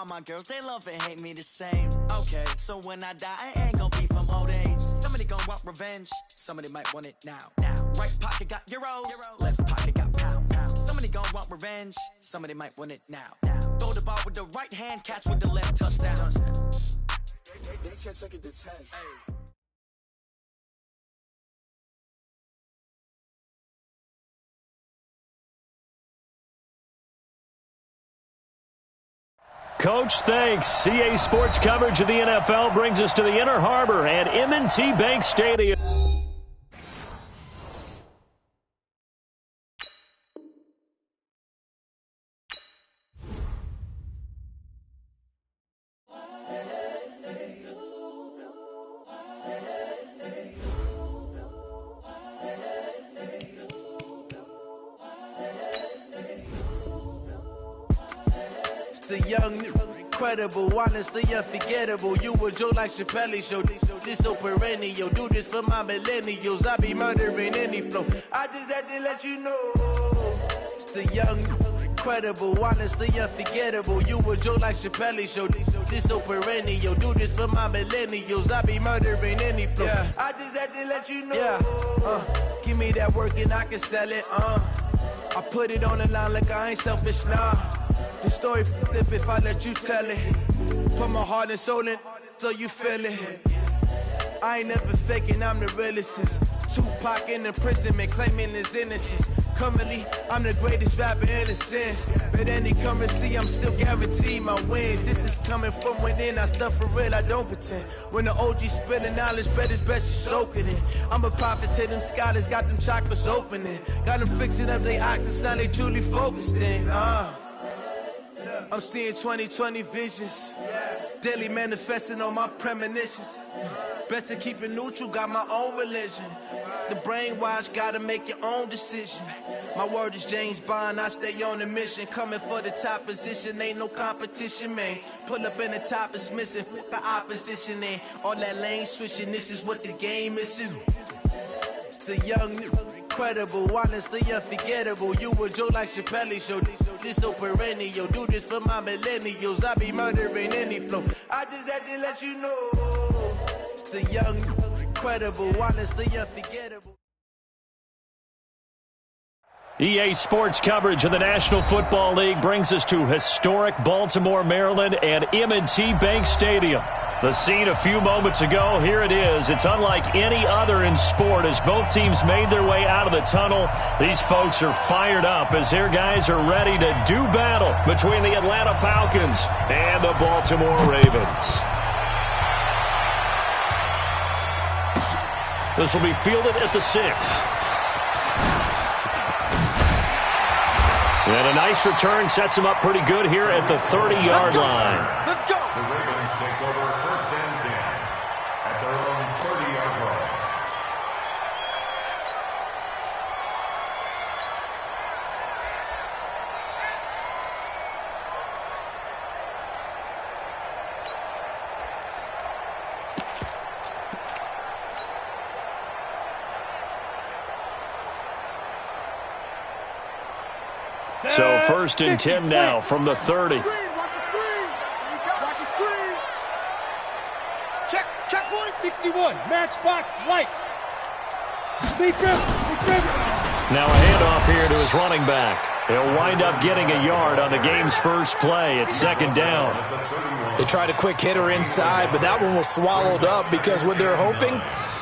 All my girls, they love and hate me the same. Okay, so when I die, I ain't gonna be from old age. Somebody gonna want revenge, somebody might want it now. Right pocket got euros, left pocket got pounds. Somebody gonna want revenge, somebody might want it now. Throw the ball with the right hand, catch with the left, touchdown. They can't take it to 10. Hey. Coach, thanks. CA Sports coverage of the NFL brings us to the Inner Harbor at M&T Bank Stadium. The young, incredible, honestly unforgettable. You a Joe like Chappelle show. This so perennial. Do this for my millennials. I be murdering any flow. I just had to let you know. It's the young, incredible, honestly unforgettable. You a Joe like Chappelle show. This so perennial. Do this for my millennials. I be murdering any flow. Yeah. I just had to let you know. Yeah. Give me that work and I can sell it. I put it on the line like I ain't selfish, nah. The story flip if I let you tell it. Put my heart and soul in so you feel it. I ain't never faking, I'm the realest since Tupac in imprisonment, claiming his innocence. Currently, I'm the greatest rapper in a sense. But any currency, I'm still guaranteed my wins. This is coming from within, I stuff for real, I don't pretend. When the OG spilling knowledge, bet it's best you soak it in. I'm a prophet to them scholars, got them chakras opening. Got them fixing up they octaves, now they truly focused in. I'm seeing 2020 visions, daily manifesting on my premonitions. Best to keep it neutral, got my own religion. The brainwash, gotta make your own decision. My word is James Bond, I stay on a mission. Coming for the top position, ain't no competition, man. Pull up in the top, it's missing, fuck the opposition, man. All that lane switching, this is what the game is. It's the young, incredible, honestly unforgettable. You a Joe like Chappelle show. This so perennial. Do this for my millennials. I be murdering any flow. I just had to let you know. It's the young, incredible, honestly unforgettable. EA Sports coverage of the National Football League brings us to historic Baltimore, Maryland, and M&T Bank Stadium. The scene a few moments ago, here it is. It's unlike any other in sport as both teams made their way out of the tunnel. These folks are fired up as their guys are ready to do battle between the Atlanta Falcons and the Baltimore Ravens. This will be fielded at the 6. And a nice return sets him up pretty good here at the 30-yard line. Let's go. The Ravens take over 1st and 10 at their own 30-yard line. So 1st and 10 now from the 30. Watch the screen. Watch the screen. Check for it. 61. Matchbox lights. Now a handoff here to his running back. He'll wind up getting a yard on the game's first play. It's 2nd down. They tried a quick hitter inside, but that one was swallowed up because what they're hoping,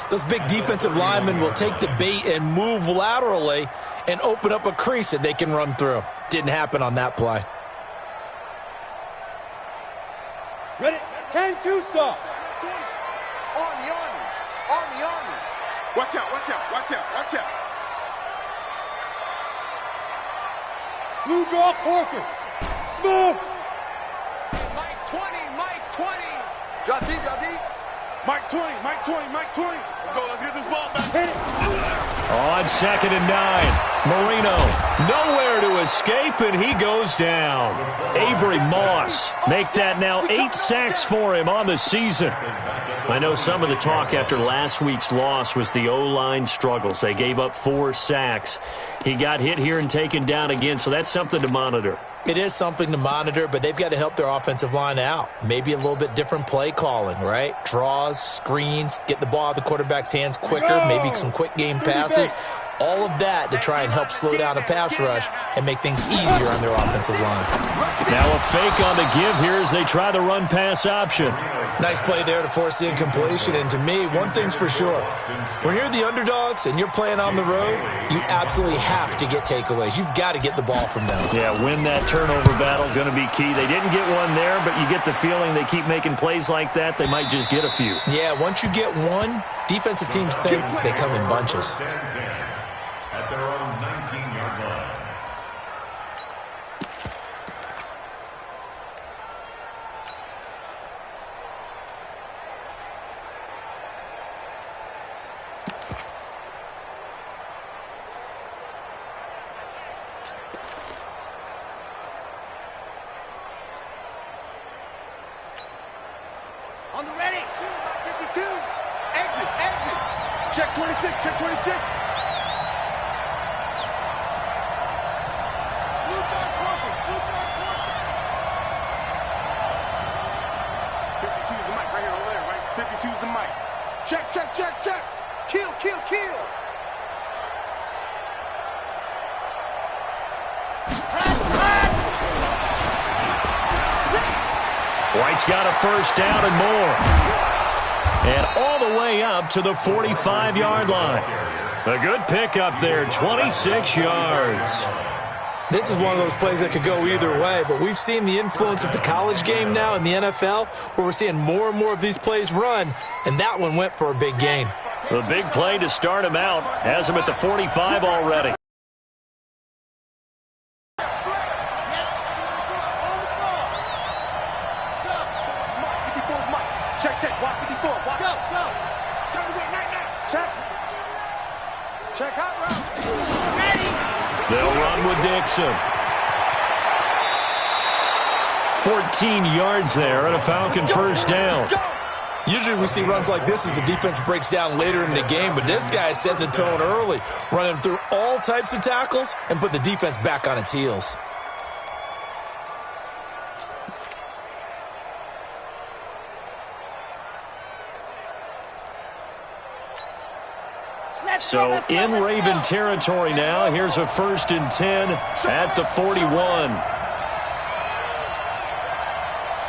those big defensive linemen will take the bait and move laterally and open up a crease that they can run through. Didn't happen on that play. Ready? 10-2 saw. Army. Watch out. Blue draw Corkers. Smoke. Mike 20. Drop deep. Mike 20. Let's get this ball back. Hit it. On 2nd and 9. Marino nowhere to escape, and he goes down. Avery Moss make that now 8 sacks for him on the season. I know some of the talk after last week's loss was the O-line struggles. They gave up 4 sacks. He got hit here and taken down again, so that's something to monitor. It is something to monitor, but they've got to help their offensive line out. Maybe a little bit different play calling, right? Draws, screens, get the ball out of the quarterback's hands quicker, maybe some quick game passes. All of that to try and help slow down a pass rush and make things easier on their offensive line. Now a fake on the give here as they try the run-pass option. Nice play there to force the incompletion. And to me, one thing's for sure. When you're the underdogs and you're playing on the road, you absolutely have to get takeaways. You've got to get the ball from them. Yeah, win that turnover battle, going to be key. They didn't get one there, but you get the feeling they keep making plays like that, they might just get a few. Yeah, once you get one, defensive teams think they come in bunches. At their own 19-yard line. On the ready. 52. Exit, exit. Check 26, check 26. Choose the mic. Check, check, check, check. Kill, kill, kill. White's got a first down and more. And all the way up to the 45-yard line. A good pickup there, 26 yards. This is one of those plays that could go either way, but we've seen the influence of the college game now in the NFL, where we're seeing more and more of these plays run, and that one went for a big gain. The big play to start him out has him at the 45 already. Check, check, walk 54, walk. Go, go. Time to go, night. Check. Check out route. Ready. They'll run with Dixon. 14 yards there and a Falcon first down. Usually we see runs like this as the defense breaks down later in the game, but this guy is setting the tone early, running through all types of tackles and put the defense back on its heels. So in Raven territory now, here's a 1st and 10 at the 41.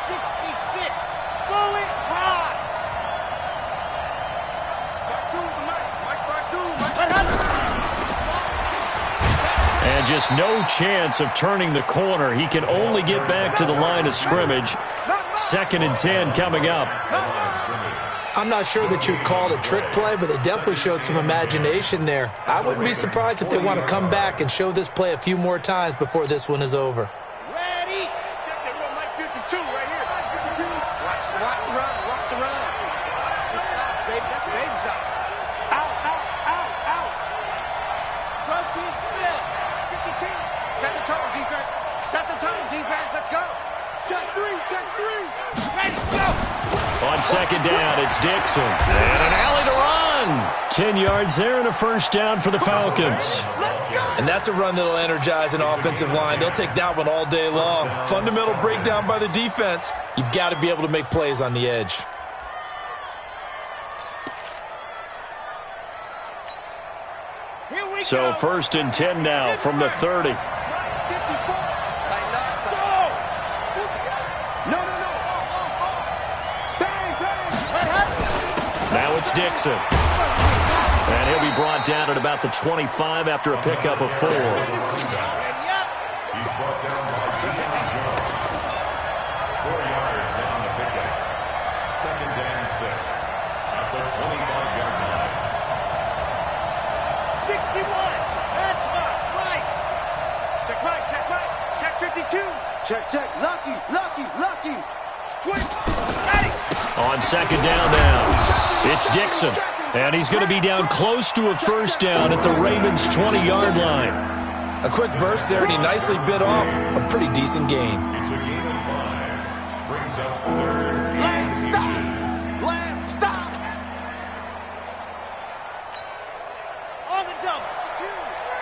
66. Fully high. And just no chance of turning the corner. He can only get back to the line of scrimmage. 2nd and 10 coming up. I'm not sure that you'd call it a trick play, but they definitely showed some imagination there. I wouldn't be surprised if they want to come back and show this play a few more times before this one is over. Ready. Check that real Mike 52 right here. Watch the run. Watch the run. This shot, baby. That's a baby shot. Out. Protein spill. 52. Set the tone, defense. Set the tone, defense. Let's go. Check three. Ready, go. On 2nd down, it's Dixon. And an alley to run. 10 yards there and a first down for the Falcons. And that's a run that'll energize an offensive line. They'll take that one all day long. Fundamental breakdown by the defense. You've got to be able to make plays on the edge. So 1st and 10 now from the 30. Now it's Dixon. And he'll be brought down at about the 25 after a pickup of 4. He's brought down by Deion Jones. 4 yards on the pickup. 2nd and 6 at the 25-yard line. 61. Matchbox, right. Check 52. Check. Lucky. 20. Ready. On 2nd down now, it's Dixon. And he's going to be down close to a first down at the Ravens' 20-yard line. A quick burst there, and he nicely bit off a pretty decent gain. It's a gain of 5. Brings up 3rd. Last stop. On the double.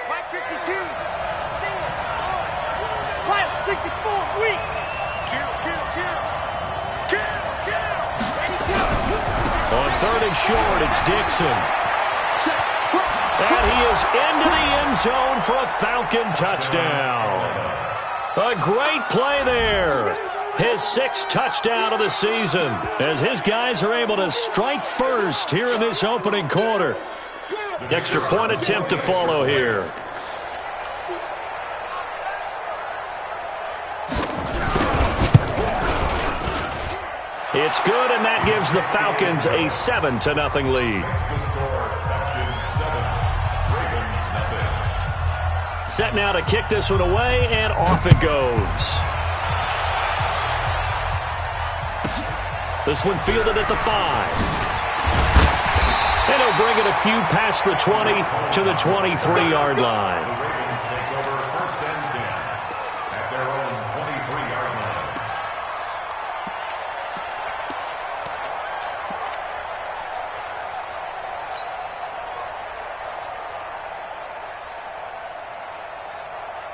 Mike 52. See it. Quiet. 60. third and short. It's Dixon. And he is into the end zone for a Falcon touchdown. A great play there. His 6th touchdown of the season as his guys are able to strike first here in this opening quarter. Extra point attempt to follow here. It's good, and that gives the Falcons a 7-0 lead. Set now to kick this one away, and off it goes. This one fielded at the 5. And he'll bring it a few past the 20 to the 23-yard line. The Ravens take over 1st and 10 at their own 23-yard line.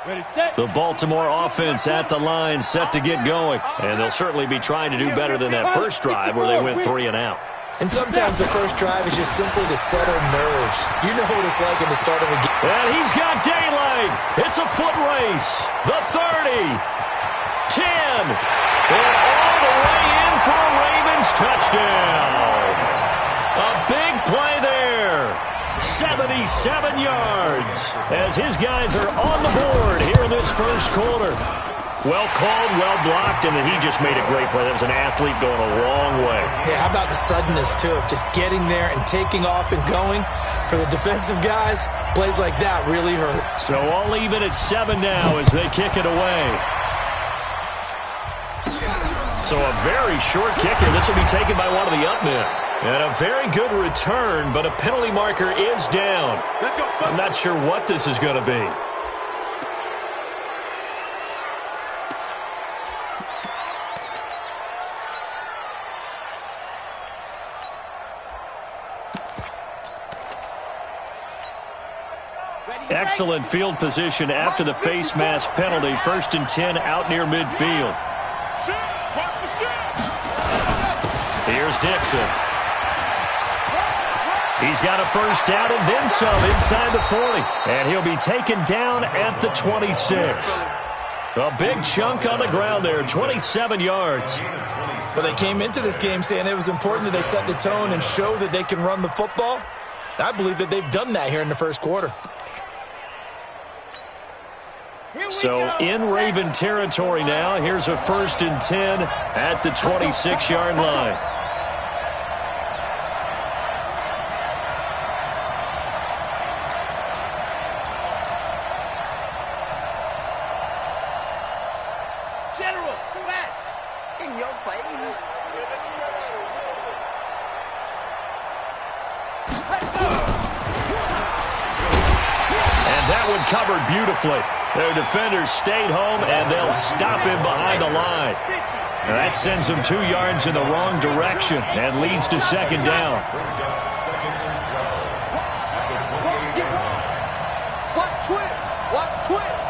Ready, set. The Baltimore offense at the line, set to get going. And they'll certainly be trying to do better than that first drive where they went 3 and out. And sometimes the first drive is just simply to settle nerves. You know what it's like at the start of a game. And he's got daylight. It's a foot race. The 30. 10. And all the way in for a Ravens touchdown. A big play there. 77 yards as his guys are on the board here in this first quarter. Well called, well blocked, and then he just made a great play. That was an athlete going a long way. Yeah, how about the suddenness, too, of just getting there and taking off and going? For the defensive guys, plays like that really hurt. So all even at 7 now as they kick it away. So a very short kicker. This will be taken by one of the up men. And a very good return, but a penalty marker is down. Let's go. I'm not sure what this is going to be. Excellent field position after the face mask penalty. 1st and 10 out near midfield. Here's Dixon. He's got a first down and then some inside the 40. And he'll be taken down at the 26. A big chunk on the ground there, 27 yards. Well, they came into this game saying it was important that they set the tone and show that they can run the football. I believe that they've done that here in the first quarter. So in Raven territory now. Here's a 1st and 10 at the 26-yard line. General, fast! In your face! And that one covered beautifully. Their defenders stayed home, and they'll stop him behind the line. Now that sends him 2 yards in the wrong direction and leads to 2nd down. Watch twins! Watch twins!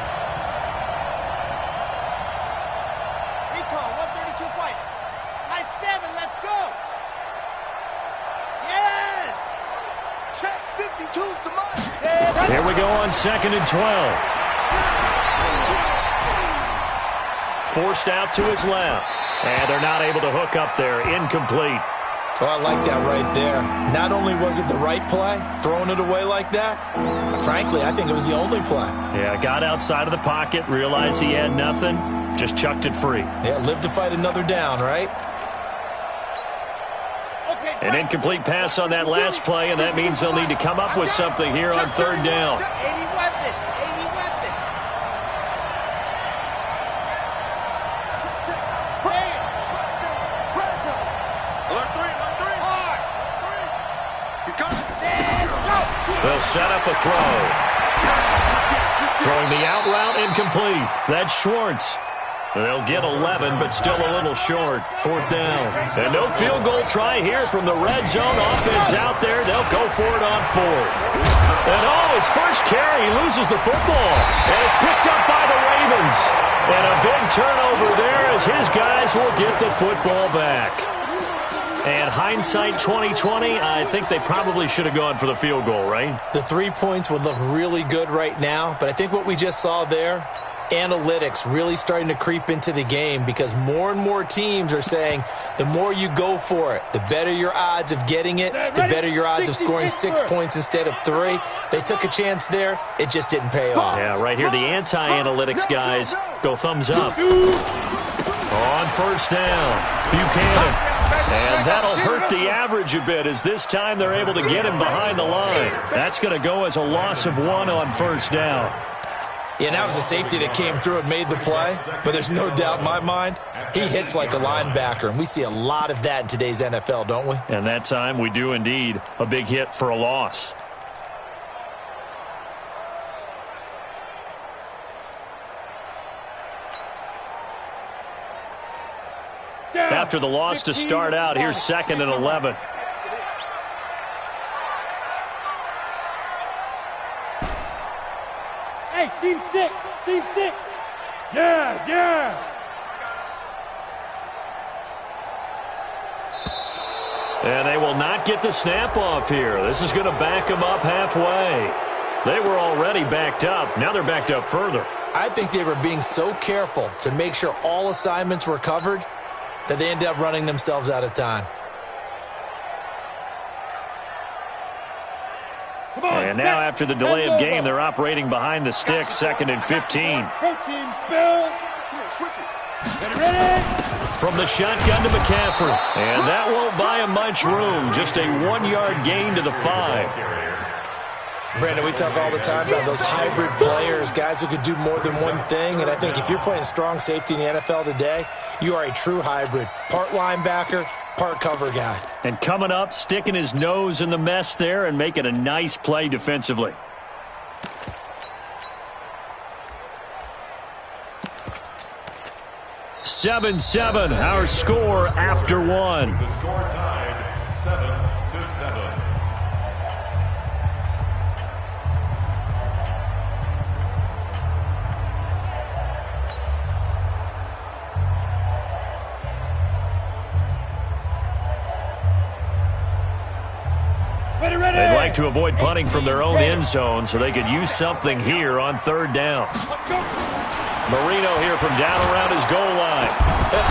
Recon, 132 fight. Nice 7, let's go! Yes! Check 52's the mindset! Here we go on 2nd and 12. Forced out to his left. And they're not able to hook up there. Incomplete. Well, I like that right there. Not only was it the right play, throwing it away like that, frankly, I think it was the only play. Yeah, got outside of the pocket, realized he had nothing, just chucked it free. Yeah, live to fight another down, right? An incomplete pass on that last play, and that means they'll need to come up with something here on 3rd down. 80 weapon! 80 weapon! Alert 3! Hard! He's coming! They'll set up a throw. Throwing the out route incomplete. That's Schwartz. They'll get 11, but still a little short. 4th down. And no field goal try here from the red zone. Offense out there. They'll go for it on 4th. And his first carry, he loses the football. And it's picked up by the Ravens. And a big turnover there as his guys will get the football back. And hindsight 2020, I think they probably should have gone for the field goal, right? The 3 points would look really good right now, but I think what we just saw there, analytics really starting to creep into the game because more and more teams are saying the more you go for it, the better your odds of getting it, the better your odds of scoring 6 points instead of 3. They took a chance there. It just didn't pay off. Yeah, right here, the anti-analytics guys go thumbs up. On first down, Buchanan. And that'll hurt the average a bit as this time they're able to get him behind the line. That's going to go as a loss of 1 on first down. Yeah, that was a safety that came through and made the play, but there's no doubt in my mind, he hits like a linebacker, and we see a lot of that in today's NFL, don't we? And that time we do indeed. A big hit for a loss. After the loss to start out, here's 2nd and 11. Hey, seam 6. Yes. And they will not get the snap off here. This is going to back them up halfway. They were already backed up. Now they're backed up further. I think they were being so careful to make sure all assignments were covered that they ended up running themselves out of time. And now after the delay of game, they're operating behind the sticks, 2nd and 15. Coaching spell. Ready. From the shotgun to McCaffrey. And that won't buy him much room. Just a 1-yard gain to the 5. Brandon, we talk all the time about those hybrid players, guys who could do more than one thing. And I think if you're playing strong safety in the NFL today, you are a true hybrid. Part linebacker, part cover guy. And coming up, sticking his nose in the mess there and making a nice play defensively. Seven, our score after 1. The score tied 7-7. They'd like to avoid punting from their own end zone so they could use something here on 3rd down. Marino here from down around his goal line. And,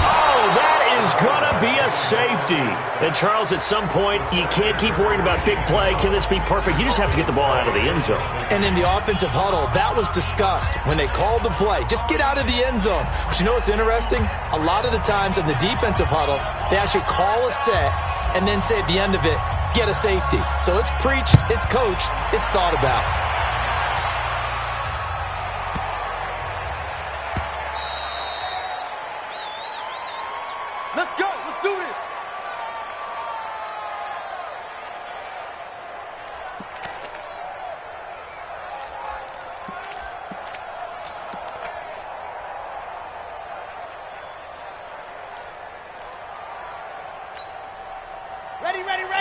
that is going to be a safety. And, Charles, at some point, you can't keep worrying about big play. Can this be perfect? You just have to get the ball out of the end zone. And in the offensive huddle, that was discussed when they called the play. Just get out of the end zone. But you know what's interesting? A lot of the times in the defensive huddle, they actually call a set and then say at the end of it, get a safety. So it's preached, it's coached, it's thought about. Let's go. Let's do this.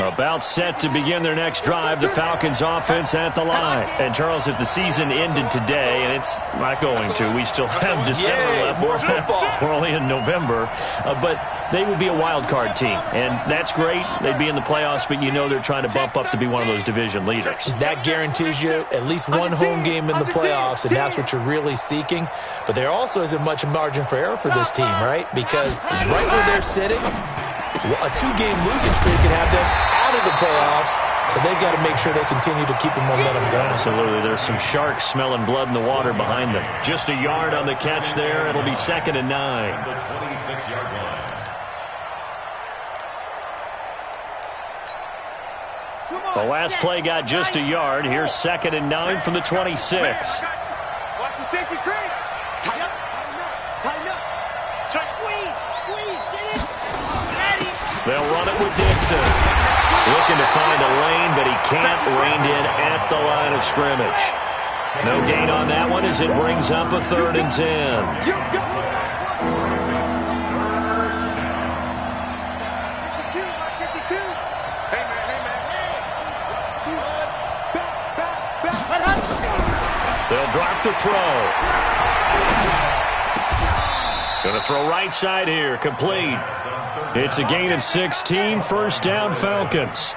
About set to begin their next drive, the Falcons offense at the line. And, Charles, if the season ended today, and it's not going to, we still have December left. We're only in November. But they would be a wild card team. And that's great. They'd be in the playoffs, but you know they're trying to bump up to be one of those division leaders. That guarantees you at least one home game in the playoffs, and that's what you're really seeking. But there also isn't much margin for error for this team, right? Because right where they're sitting, a 2-game losing streak can have them out of the playoffs, so they've got to make sure they continue to keep the momentum going. Absolutely. There's some sharks smelling blood in the water behind them. Just a yard on the catch there. It'll be 2nd and 9. The 26-yard line. The last play got just a yard. Here's 2nd and 9 from the 26. Watch the safety creep. Tighten up. Tighten up. Just squeeze. Get it. Ready. They'll run it with Dixon. Looking to find a lane, but he can't. Reined in at the line of scrimmage. No gain on that one as it brings up a 3rd and 10. You go. 52. Hey, man. Back. They'll drop to throw. Going to throw right side here, complete. It's a gain of 16, first down Falcons.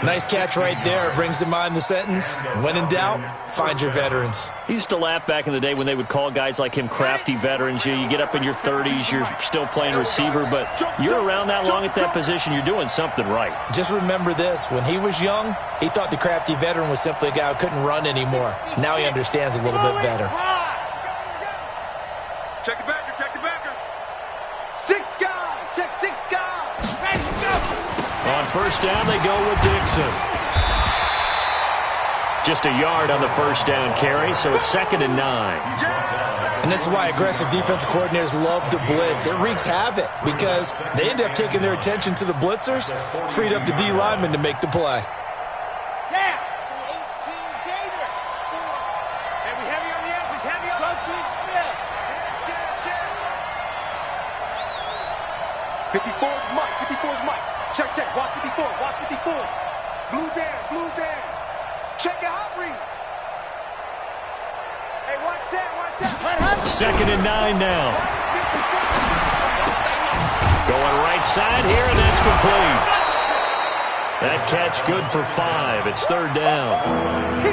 Nice catch right there. Brings to mind the sentence, when in doubt, find your veterans. He used to laugh back in the day when they would call guys like him crafty veterans. You get up in your 30s, you're still playing receiver, but you're around that long at that position, you're doing something right. Just remember this. When he was young, he thought the crafty veteran was simply a guy who couldn't run anymore. Now he understands a little bit better. Check the backer, check the backer. 6 guys, check 6 guys. Ready, go. On first down, they go with Dixon. Just a yard on the first down carry, so it's 2nd and 9. And this is why aggressive defensive coordinators love to blitz. It wreaks havoc because they end up taking their attention to the blitzers, freed up the D lineman to make the play. Yeah. 18 Gator. Heavy on the edges, heavy on the edges. 54 is Mike, 54 is Mike. Check, check, watch 54, watch 54. Blue there. Check your hot read. Hey, watch that. 2nd and 9 now. Going right side here, and that's complete. That catch good for 5. It's 3rd down.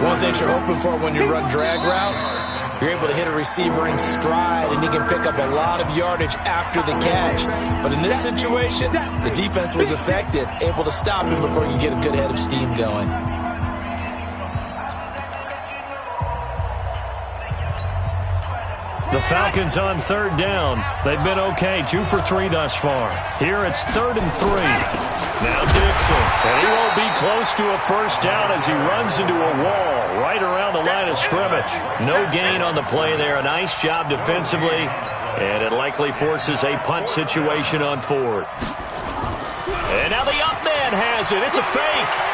One thing you're hoping for when you run drag routes, you're able to hit a receiver in stride, and he can pick up a lot of yardage after the catch. But in this situation, the defense was effective, able to stop him before you get a good head of steam going. The Falcons on 3rd down. They've been okay, 2 for 3 thus far. Here it's 3rd and 3. Now Dixon, and he won't be close to a first down as he runs into a wall right around the line of scrimmage. No gain on the play there. A nice job defensively, and it likely forces a punt situation on 4th. And now the up man has it. It's a fake.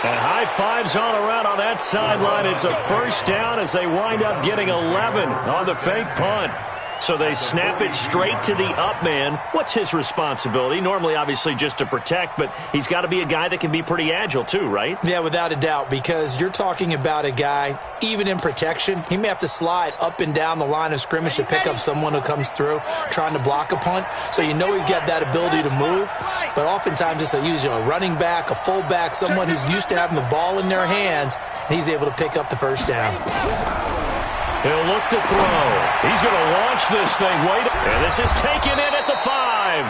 And high fives all around on that sideline. It's a first down as they wind up getting 11 on the fake punt. So they snap it straight to the up man. What's his responsibility? Normally, obviously, just to protect, but he's got to be a guy that can be pretty agile too, right? Yeah, without a doubt, because you're talking about a guy, even in protection, he may have to slide up and down the line of scrimmage to pick up someone who comes through trying to block a punt. So you know he's got that ability to move, but oftentimes it's usually a running back, a fullback, someone who's used to having the ball in their hands, and he's able to pick up the first down. He'll look to throw. He's going to launch this thing. And this is taken in at the 5.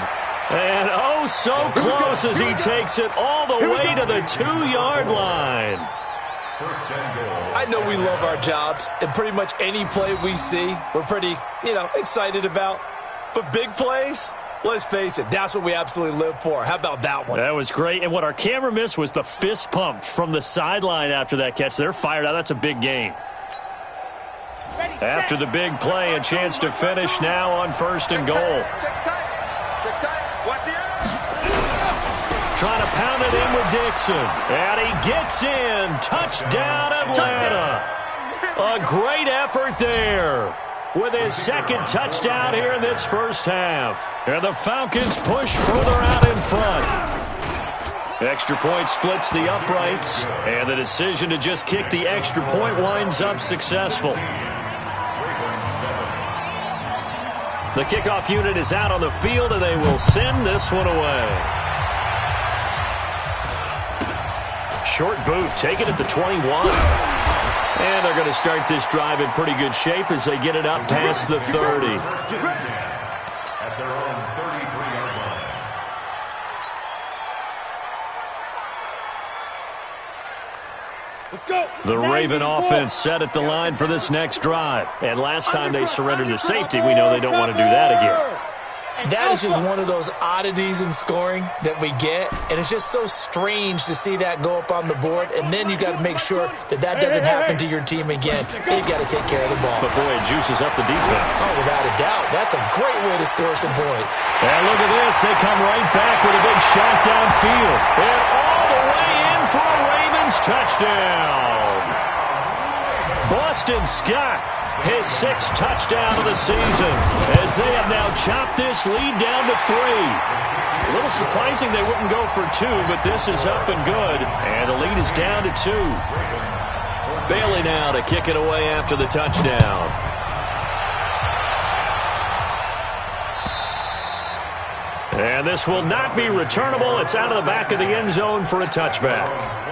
And oh, so close as he takes it all the way to the 2-yard line. I know we love our jobs, and pretty much any play we see, we're pretty, excited about. But big plays, let's face it, that's what we absolutely live for. How about that one? That was great. And what our camera missed was the fist pump from the sideline after that catch. They're fired out. That's a big game. After the big play, a chance to finish now on 1st and goal. Trying to pound it in with Dixon. And he gets in. Touchdown, Atlanta. A great effort there with his 2nd touchdown here in this first half. And the Falcons push further out in front. Extra point splits the uprights, and the decision to just kick the extra point winds up successful. The kickoff unit is out on the field, and they will send this one away. Short boot, take it at the 21. And they're going to start this drive in pretty good shape as they get it up past the 30. At their own 33-yard line. Let's go. The Raven offense set at the line for this next drive. And last time they surrendered the safety, we know they don't want to do that again. That is just one of those oddities in scoring that we get, and it's just so strange to see that go up on the board, and then you got to make sure that that doesn't happen to your team again. You've got to take care of the ball. But boy, it juices up the defense. Oh, without a doubt. That's a great way to score some points. And look at this. They come right back with a big shot downfield. And all the way in for a Ravens touchdown. Boston Scott, his 6th touchdown of the season, as they have now chopped this lead down to 3. A little surprising they wouldn't go for 2, but this is up and good, and the lead is down to 2. Bailey now to kick it away after the touchdown. And this will not be returnable. It's out of the back of the end zone for a touchback.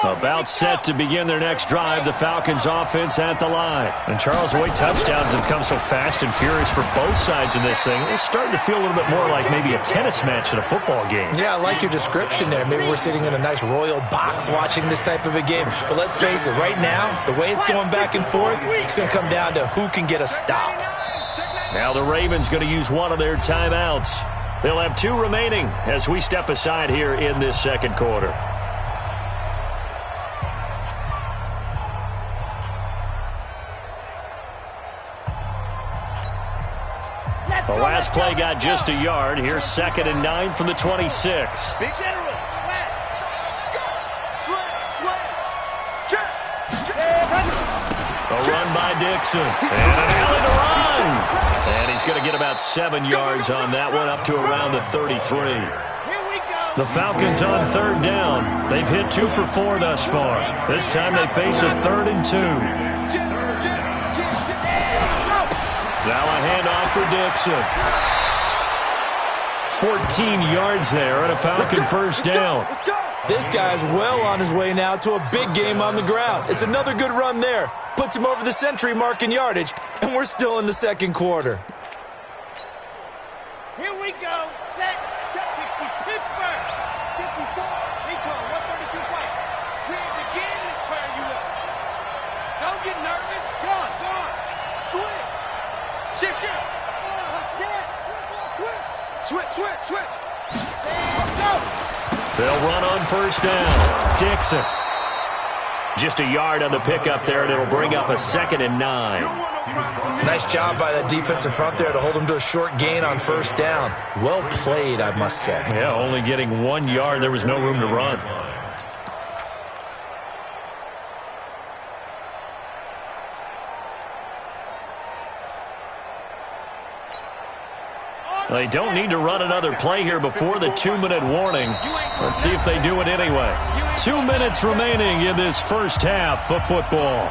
About set to begin their next drive, the Falcons offense at the line. And Charles, the way touchdowns have come so fast and furious for both sides in this thing, it's starting to feel a little bit more like maybe a tennis match in a football game. Yeah, I like your description there. Maybe we're sitting in a nice royal box watching this type of a game. But let's face it, right now, the way it's going back and forth, it's going to come down to who can get a stop. Now the Ravens going to use one of their timeouts. They'll have 2 remaining as we step aside here in this second quarter. The last play got just a yard. Here's 2nd and 9 from the 26. Big general. A run by Dixon. And an alley to run. And he's going to get about 7 yards on that one, up to around the 33. The Falcons on 3rd down. They've hit 2 for 4 thus far. This time they face a 3rd and 2. Now a handoff for Dixon. 14 yards there and a Falcon first down. This guy's well on his way now to a big game on the ground. It's another good run there. Puts him over the century mark in yardage, and we're still in the second quarter. Here we go. Set. 60. Pittsburgh. 54. Recon. 132 fight. We're beginning to try you up. Don't get nervous. Gone. Switch. Shift. Switch. Stand, go. They'll run on first down. Dixon. Just a yard on the pickup there, and it'll bring up a 2nd and 9. Nice job by that defensive front there to hold him to a short gain on first down. Well played, I must say. Yeah, only getting 1 yard. There was no room to run. They don't need to run another play here before the 2-minute warning. Let's see if they do it anyway. 2 minutes remaining in this first half of football.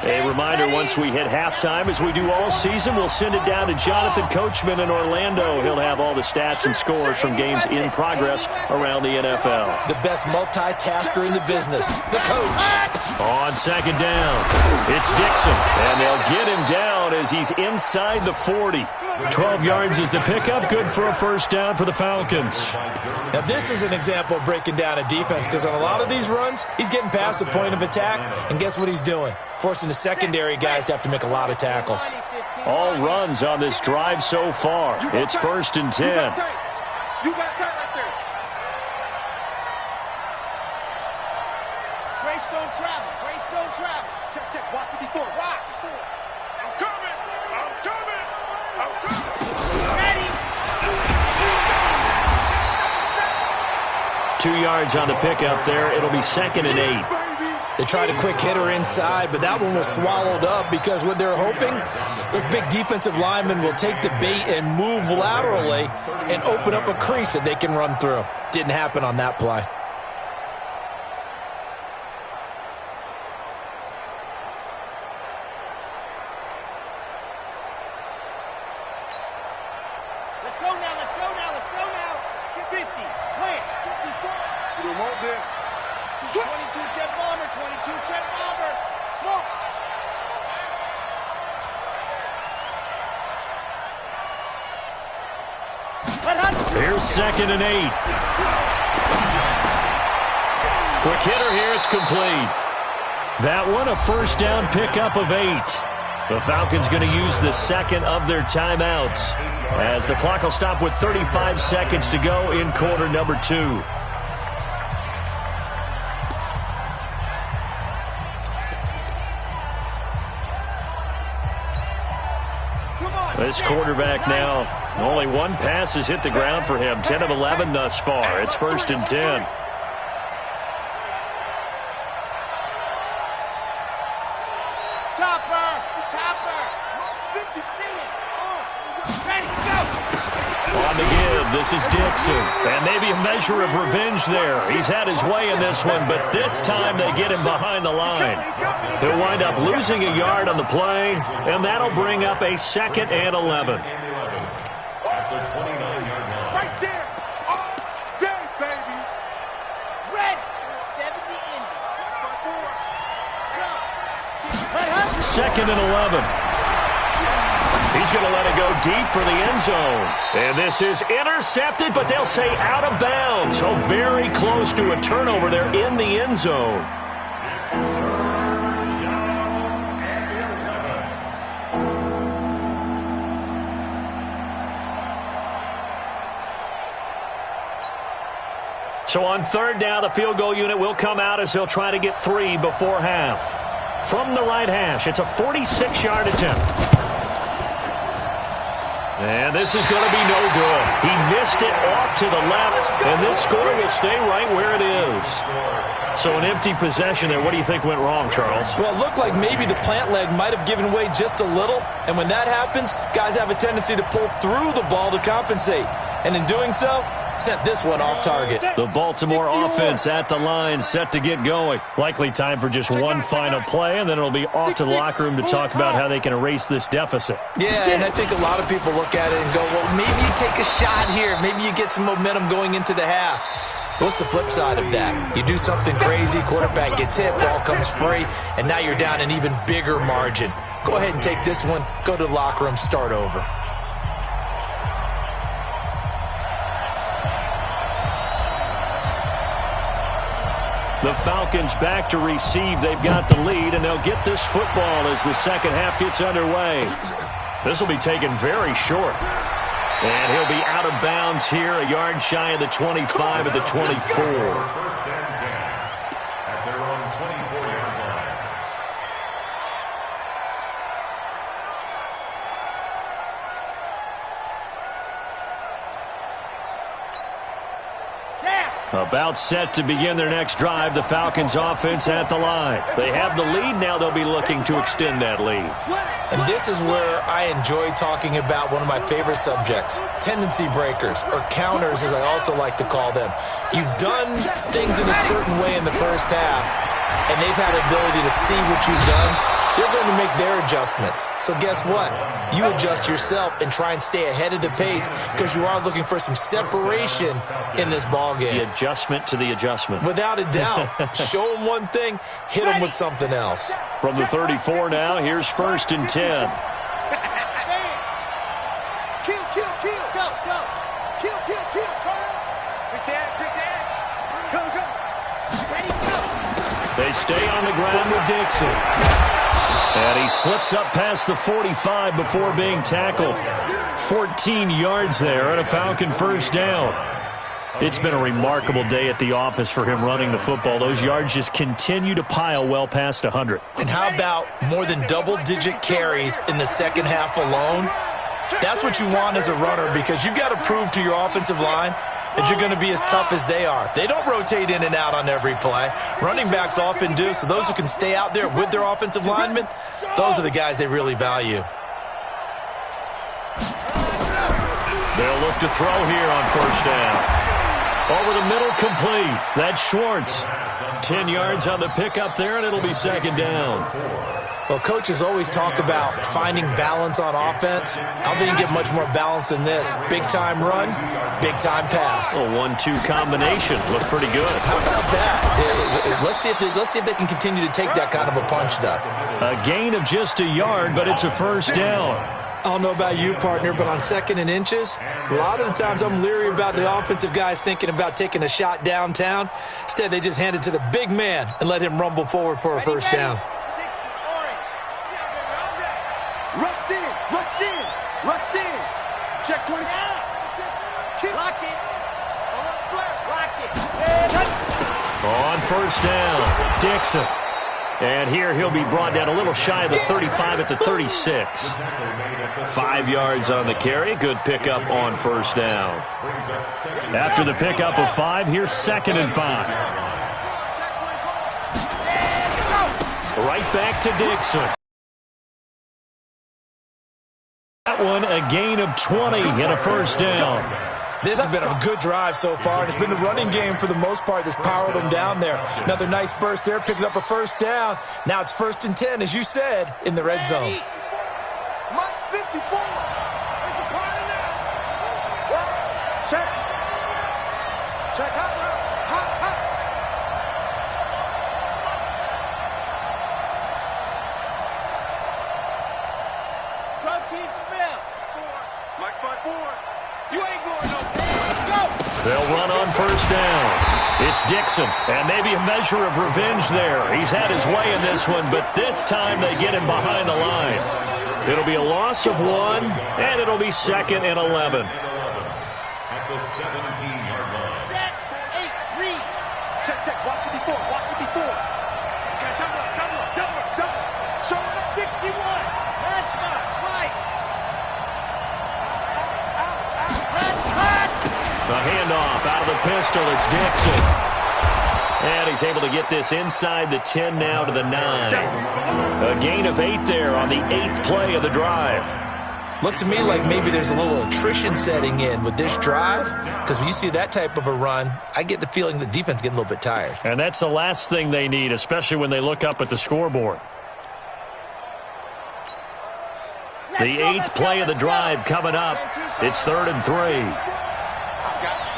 A reminder, once we hit halftime, as we do all season, we'll send it down to Jonathan Coachman in Orlando. He'll have all the stats and scores from games in progress around the NFL. The best multitasker in the business, the coach. On 2nd down, it's Dixon, and they'll get him down as he's inside the 40. 12 yards is the pickup, good for a first down for the Falcons. Now this is an example of breaking down a defense, because on a lot of these runs, he's getting past the point of attack, and guess what he's doing? Forcing the secondary guys to have to make a lot of tackles. All runs on this drive so far. It's 1st and 10. You got tight right there. Grace don't travel. Check. Watch 54. Rock. I'm coming. Ready. 2 yards on the pickup there. It'll be 2nd and 8. They tried a quick hitter inside, but that one was swallowed up because what they're hoping, those big defensive linemen will take the bait and move laterally and open up a crease that they can run through. Didn't happen on that play. Let's go now. 50. Clear. 54. You don't want this. 22 jet bomber. Smoke. Here's 2nd and 8. Quick hitter here, it's complete. That one, a first down pickup of 8. The Falcons going to use the 2nd of their timeouts, as the clock will stop with 35 seconds to go in quarter number 2. This quarterback now, only one pass has hit the ground for him. 10 of 11 thus far. It's 1st and 10. This is Dixon. And maybe a measure of revenge there. He's had his way in this one, but this time they get him behind the line. He'll wind up losing a yard on the play, and that'll bring up a 2nd and 11. At the 29-yard line. Right there. All day, baby. Ready. 70 Indy. 4. Go. 2nd and 11. He's going to let it go deep for the end zone. And this is intercepted, but they'll say out of bounds. So very close to a turnover there in the end zone. So on 3rd down, the field goal unit will come out as they'll try to get 3 before half. From the right hash, it's a 46-yard attempt. And this is going to be no good. He missed it off to the left, and this score will stay right where it is. So an empty possession there. What do you think went wrong, Charles? Well, it looked like maybe the plant leg might have given way just a little, and when that happens, guys have a tendency to pull through the ball to compensate. And in doing so, sent this one off target. The Baltimore offense at the line, set to get going. Likely time for just one final play, and then it'll be off to the locker room to talk about how they can erase this deficit. Yeah, and I think a lot of people look at it and go, well, maybe you take a shot here. Maybe you get some momentum going into the half. What's the flip side of that? You do something crazy, quarterback gets hit, ball comes free, and now you're down an even bigger margin. Go ahead and take this one, go to the locker room, start over. The Falcons back to receive. They've got the lead, and they'll get this football as the second half gets underway. This will be taken very short. And he'll be out of bounds here, a yard shy of the 25 at the 24. 1st and 10 at their own 24-yard line. About set to begin their next drive, the Falcons offense at the line. They have the lead, now they'll be looking to extend that lead. And this is where I enjoy talking about one of my favorite subjects, tendency breakers, or counters as I also like to call them. You've done things in a certain way in the first half, and they've had ability to see what you've done. They're going to make their adjustments. So guess what? You adjust yourself and try and stay ahead of the pace because you are looking for some separation in this ball game. The adjustment to the adjustment. Without a doubt. Show them one thing, hit them with something else. From the 34 now, here's 1st and 10. Kill, go, go. Kill, turn up. Quick dance. Go. Ready, go. They stay on the ground with Dixon. And he slips up past the 45 before being tackled. 14 yards there and a Falcon 1st down. It's been a remarkable day at the office for him running the football. Those yards just continue to pile well past 100. And how about more than double-digit carries in the second half alone? That's what you want as a runner because you've got to prove to your offensive line that you're going to be as tough as they are. They don't rotate in and out on every play. Running backs often do, so those who can stay out there with their offensive linemen, those are the guys they really value. They'll look to throw here on 1st down. Over the middle, complete. That's Schwartz. 10 yards on the pickup there, and it'll be 2nd down. Well, coaches always talk about finding balance on offense. I don't think you get much more balance than this. Big-time run, big-time pass. A 1-2 combination. Looked pretty good. How about that? Let's see if they can continue to take that kind of a punch, though. A gain of just a yard, but it's a 1st down. I don't know about you, partner, but on 2nd and inches, a lot of the times I'm leery about the offensive guys thinking about taking a shot downtown. Instead, they just hand it to the big man and let him rumble forward for a 1st down. Rush in. Check 20. Lock it. Lock it. On 1st down, Dixon. And here he'll be brought down a little shy of the 35 at the 36. 5 yards on the carry. Good pickup on 1st down. After the pickup of 5, here's 2nd and 5. Right back to Dixon. That one, a gain of 20 and a 1st down. This has been a good drive so far, and it's been the running game for the most part that's powered them down there. Another nice burst there, picking up a first down. Now it's 1st and 10, as you said, in the red zone. Mike 54. There's a party now. Check. Check out. Hot. Protein smell. Mike 54. You ain't going no more. Go. They'll run on 1st down. It's Dixon, and maybe a measure of revenge there. He's had his way in this one, but this time they get him behind the line. It'll be a loss of 1, and it'll be 2nd and 11. At the 17-yard line. Set. 8. Read. Check. Walk 54. Okay, double. Show 61. Matchbox. Right. Out. The handoff out of the pistol. It's Dixon. And he's able to get this inside the 10 now to the 9. A gain of 8 there on the 8th play of the drive. Looks to me like maybe there's a little attrition setting in with this drive, because when you see that type of a run, I get the feeling the defense getting a little bit tired. And that's the last thing they need, especially when they look up at the scoreboard. The 8th play of the drive coming up. It's 3rd and 3. I got you.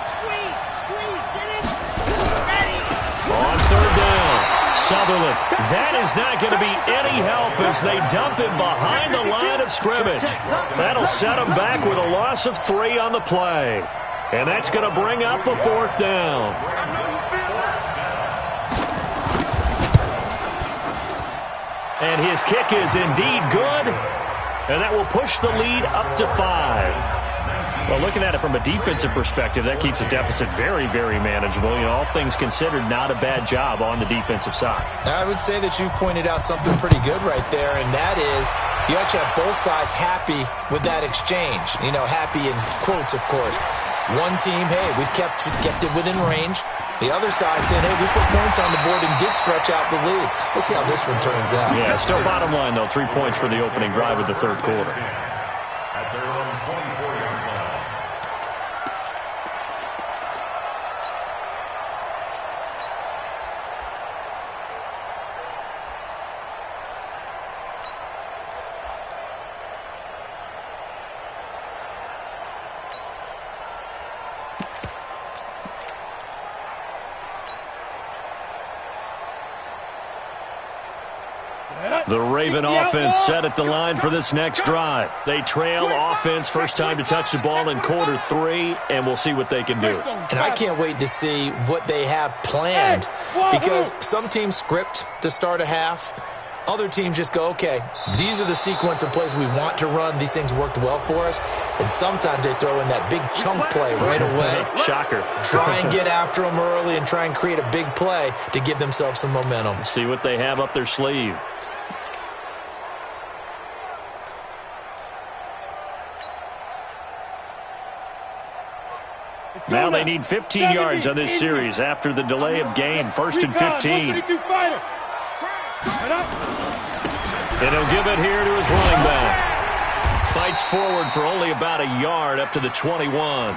Squeeze. Get it. Ready. On 3rd down, Sutherland. That is not going to be any help as they dump him behind the line of scrimmage. That'll set him back with a loss of 3 on the play. And that's going to bring up a 4th down. And his kick is indeed good. And that will push the lead up to 5. Well, looking at it from a defensive perspective, that keeps the deficit very, very manageable. You know, all things considered, not a bad job on the defensive side. I would say that you've pointed out something pretty good right there, and that is you actually have both sides happy with that exchange. You know, happy in quotes, of course. One team, hey, we've kept it within range. The other side saying, hey, we put points on the board and did stretch out the lead. Let's see how this one turns out. Yeah, still bottom line, though, 3 points for the opening drive of the 3rd quarter. At their own 24-yard line. The Raven offense set at the line for this next drive. They trail offense, first time to touch the ball in quarter 3, and we'll see what they can do. And I can't wait to see what they have planned, because some teams script to start a half. Other teams just go, okay, these are the sequence of plays we want to run. These things worked well for us. And sometimes they throw in that big chunk play right away. Shocker. Try and get after them early and try and create a big play to give themselves some momentum. See what they have up their sleeve. Now they need 15 yards on this series after the delay of game. 1st and 15. And he'll give it here to his running back. Fights forward for only about a yard up to the 21.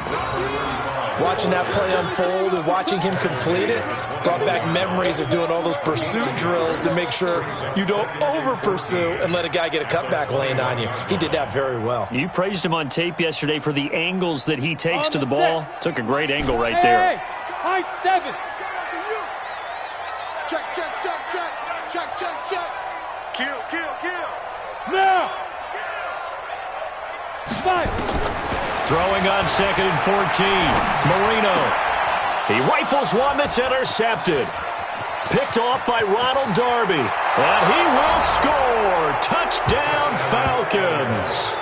Watching that play unfold and watching him complete it brought back memories of doing all those pursuit drills to make sure you don't over-pursue and let a guy get a cutback lane on you. He did that very well. You praised him on tape yesterday for the angles that he takes to the ball. Took a great angle right there. High 7. Check. Kill. Now. 5. Throwing on 2nd and 14. Marino. He rifles one that's intercepted. Picked off by Ronald Darby. And he will score. Touchdown, Falcons.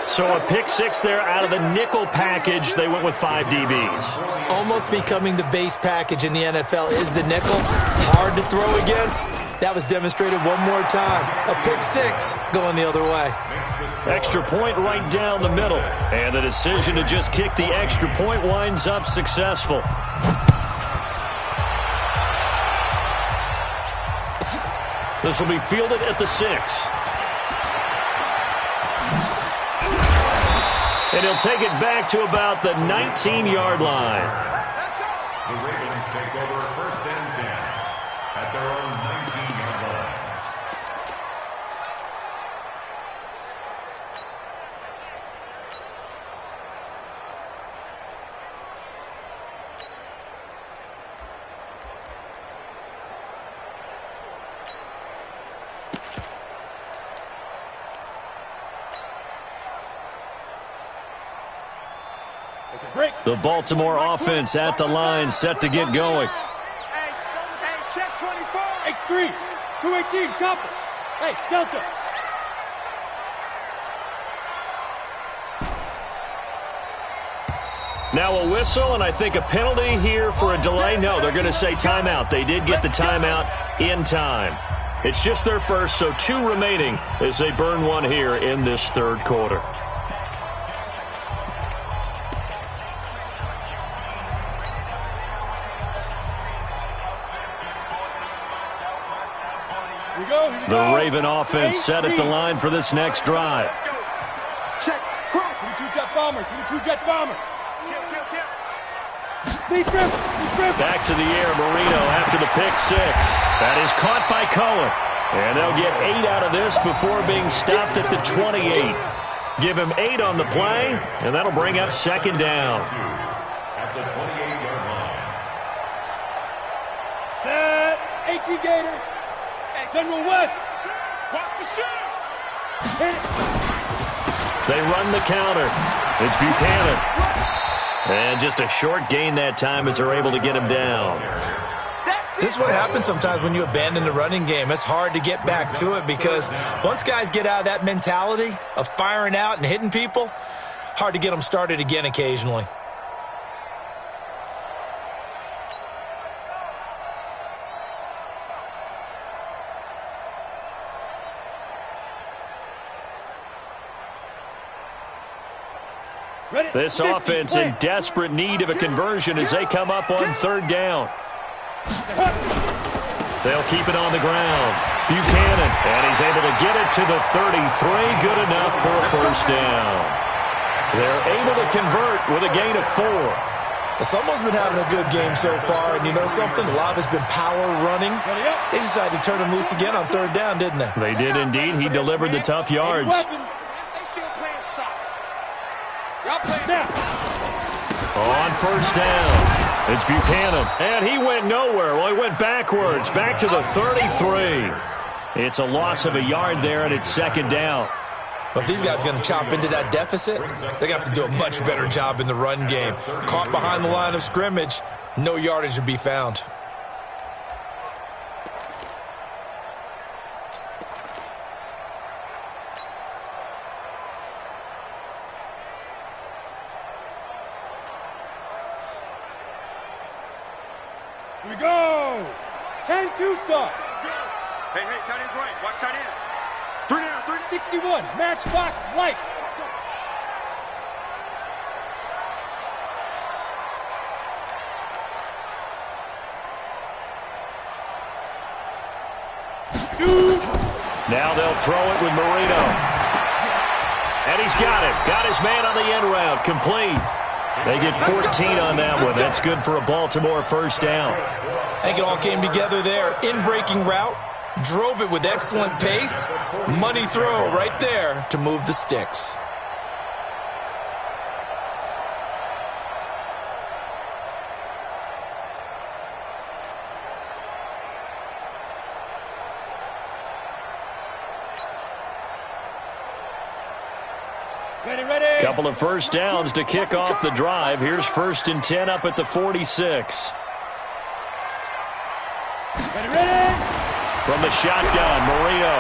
So a pick 6 there out of the nickel package. They went with 5 DBs. Almost becoming the base package in the NFL is the nickel. Hard to throw against. That was demonstrated one more time. A pick 6 going the other way. Extra point right down the middle. And the decision to just kick the extra point winds up successful. This will be fielded at the 6. And he'll take it back to about the 19-yard line. The Ravens take over 1st and 10 at their own 19-yard line. The Baltimore offense at the line, set to get going. Hey, check 24. X3, 218, chopper. Hey, Delta. Now a whistle, and I think a penalty here for a delay. No, they're going to say timeout. They did get the timeout in time. It's just their first, so 2 remaining as they burn one here in this 3rd quarter. The Raven offense set at the line for this next drive. Check. Cross. 22 jet bomber. 22 jet bomber. Back to the air, Marino after the pick 6. That is caught by Cohen. And they'll get 8 out of this before being stopped at the 28. Give him 8 on the play, and that'll bring up 2nd down. At the 28-yard line. Set. 18 Gator. General West. Watch the shoot. They run the counter. It's Buchanan. And just a short gain that time as they're able to get him down. This is what happens sometimes when you abandon the running game. It's hard to get back to it because once guys get out of that mentality of firing out and hitting people, hard to get them started again occasionally. This offense in desperate need of a conversion as they come up on 3rd down. They'll keep it on the ground. Buchanan, and he's able to get it to the 33. Good enough for a 1st down. They're able to convert with a gain of 4. Someone's been having a good game so far, and you know something? A lot of it's been power running. They decided to turn him loose again on 3rd down, didn't they? They did indeed. He delivered the tough yards. On 1st down, it's Buchanan, and he went nowhere. Well, he went backwards, back to the 33. It's a loss of a yard there, and it's 2nd down. But if these guys are going to chop into that deficit, they got to do a much better job in the run game. Caught behind the line of scrimmage, no yardage to be found. Here we go. 10-2 start. Hey, tight end's right. Watch tight end. 3 down, 361. Matchbox lights. Now they'll throw it with Marino. And he's got it. Got his man on the end route. Complete. They get 14 on that one. That's good for a Baltimore 1st down. I think it all came together there. In-breaking route. Drove it with excellent pace. Money throw right there to move the sticks. Couple of 1st downs to kick off the drive. Here's 1st and 10 up at the 46. From the shotgun, Marino.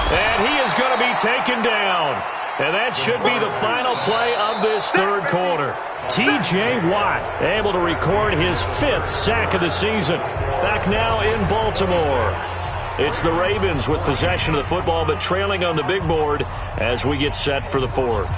And he is going to be taken down. And that should be the final play of this 3rd quarter. T.J. Watt able to record his 5th sack of the season. Back now in Baltimore. It's the Ravens with possession of the football, but trailing on the big board as we get set for the 4th.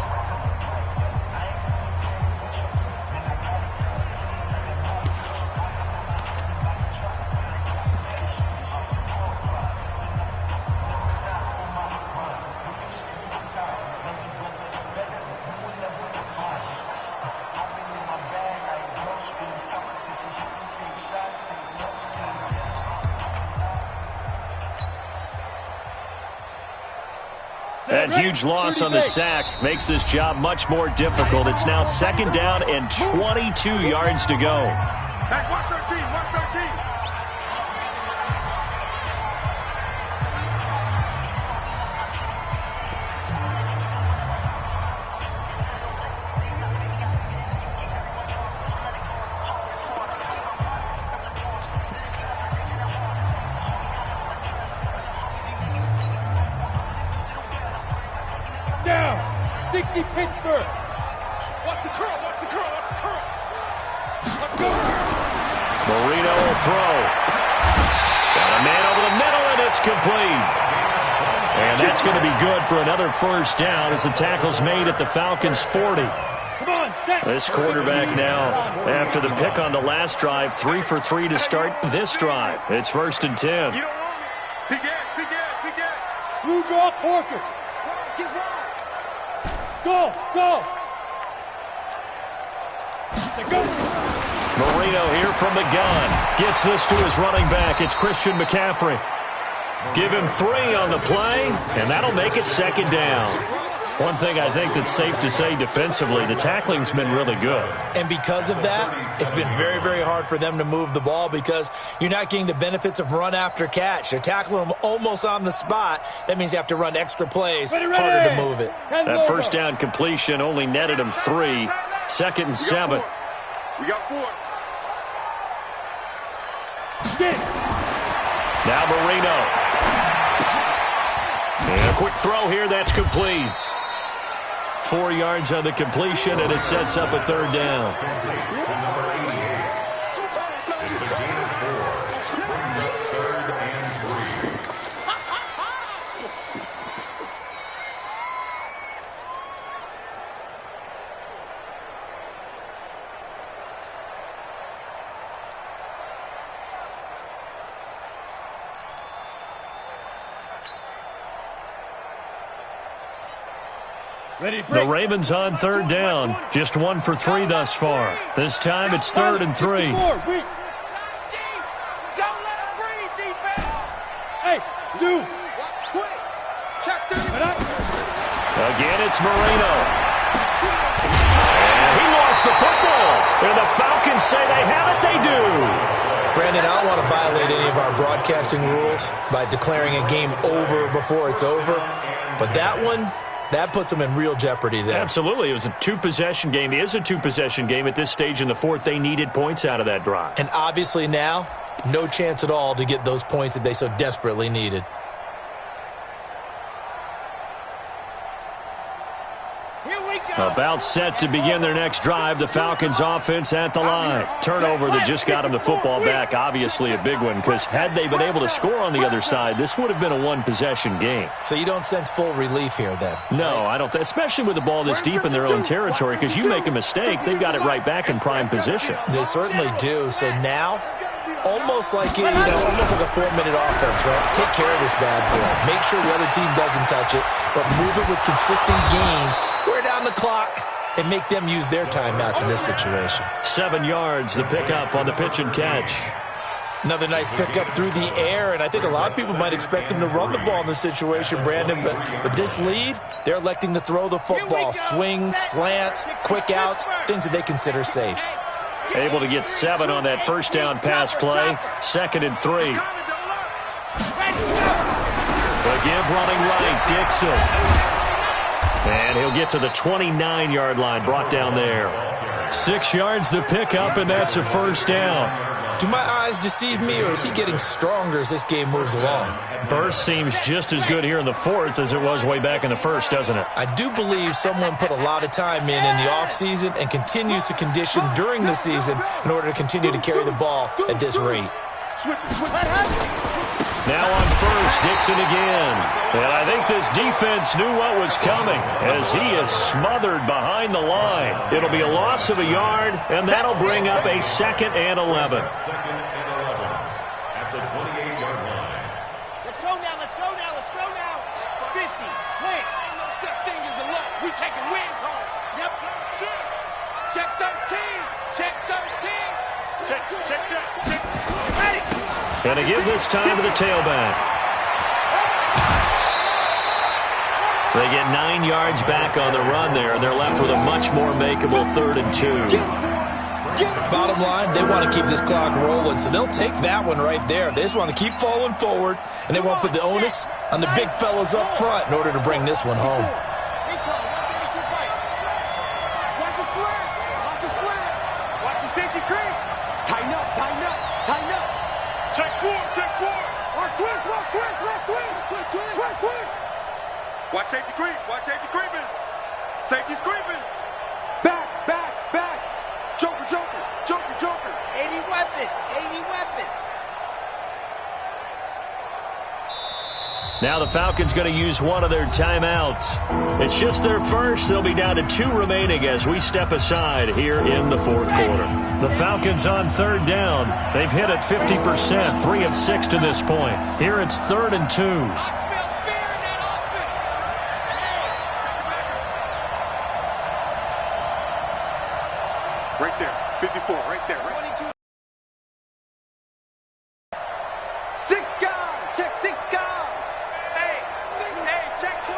That huge loss on the sack makes this job much more difficult. It's now 2nd down and 22 yards to go. Hey, watch 13, watch 13. Down. 60 Pittsburgh. Watch the curl, watch the curl, watch the curl. Let's go. Marino will throw. Got a man over the middle, and it's complete. And that's going to be good for another 1st down as the tackle's made at the Falcons' 40. Come on, set. This quarterback now, after the pick on the last drive, 3 for 3 to start this drive. It's 1st and 10. You don't want it. Big ass, big ass, big ass. Blue draw Porkers. Get wrong. Go, go. Go. Marino here from the gun. Gets this to his running back. It's Christian McCaffrey. Give him 3 on the play, and that'll make it 2nd down. One thing I think that's safe to say defensively, the tackling's been really good. And because of that, it's been very, very hard for them to move the ball because you're not getting the benefits of run after catch. They're tackling them almost on the spot. That means you have to run extra plays, harder to move it. That 1st down completion only netted him 3. 2nd and 7. We got 4. Now Marino. And a quick throw here, that's complete. 4 yards on the completion, and it sets up a 3rd down. To number 88. It's a gain of 4. Brings up 3rd and 3. The Ravens on 3rd down. Just 1 for 3 thus far. This time it's 3rd and 3. Don't let him breathe, defense. Hey, Zoo. Quick. Check 30. Again, it's Marino. And he lost the football. And the Falcons say they have it. They do. Brandon, I don't want to violate any of our broadcasting rules by declaring a game over before it's over. But that one, that puts them in real jeopardy there. Absolutely. It was a 2-possession game. It is a 2-possession game at this stage in the 4th. They needed points out of that drive. And obviously now, no chance at all to get those points that they so desperately needed. About set to begin their next drive. The Falcons offense at the line. Turnover that just got them the football back. Obviously a big one because had they been able to score on the other side, this would have been a 1-possession game. So you don't sense full relief here then? No, I don't. Especially with the ball this deep in their own territory because you make a mistake, they've got it right back in prime position. They certainly do. So now, almost like almost like a 4-minute offense, right? Take care of this bad boy. Make sure the other team doesn't touch it, but move it with consistent gains. Wear down the clock and make them use their timeouts in this situation. 7 yards, the pickup on the pitch and catch. Another nice pickup through the air, and I think a lot of people might expect them to run the ball in this situation, Brandon, but with this lead, they're electing to throw the football. Swings, slants, quick outs, things that they consider safe. Able to get 7 on that 1st down pass play. 2nd and 3. The give running right, Dixon. And he'll get to the 29-yard line, brought down there. 6 yards the pickup, and that's a 1st down. Do my eyes deceive me, or is he getting stronger as this game moves along? Burst seems just as good here in the 4th as it was way back in the 1st, doesn't it? I do believe someone put a lot of time in the offseason and continues to condition during the season in order to continue to carry the ball at this rate. Now on 1st, Dixon again. And I think this defense knew what was coming as he is smothered behind the line. It'll be a loss of a yard, and that'll bring up a 2nd and 11. 2nd and 11 at the 28-yard line. Let's go now, let's go now, let's go now. 50, plant. No such thing as a loss. We taking wins home. Yep. Check 13. Check 13. Check. Ready. And to give this time to the tailback. They get 9 yards back on the run there, and they're left with a much more makeable 3rd and 2. Bottom line, they want to keep this clock rolling, so they'll take that one right there. They just want to keep falling forward, and they want to put the onus on the big fellas up front in order to bring this one home. Watch the safety creep. Tighten up, tighten up, tighten up. Check 4, check 4. Watch twist, watch twist, watch twist. Twist, twist. Watch safety creep, watch safety creeping. Safety's creeping. Back, back, back. Joker, joker, joker, joker. 80 weapon, 80 weapon. Now the Falcons going to use one of their timeouts. It's just their first. They'll be down to 2 remaining as we step aside here in the 4th quarter. The Falcons on 3rd down. They've hit it 50%, 3 of 6 to this point. Here it's 3rd and 2. I smell fear in that offense. Right there, 54, right there. 22. 6 guys, check 6 guys. Hey, check 24,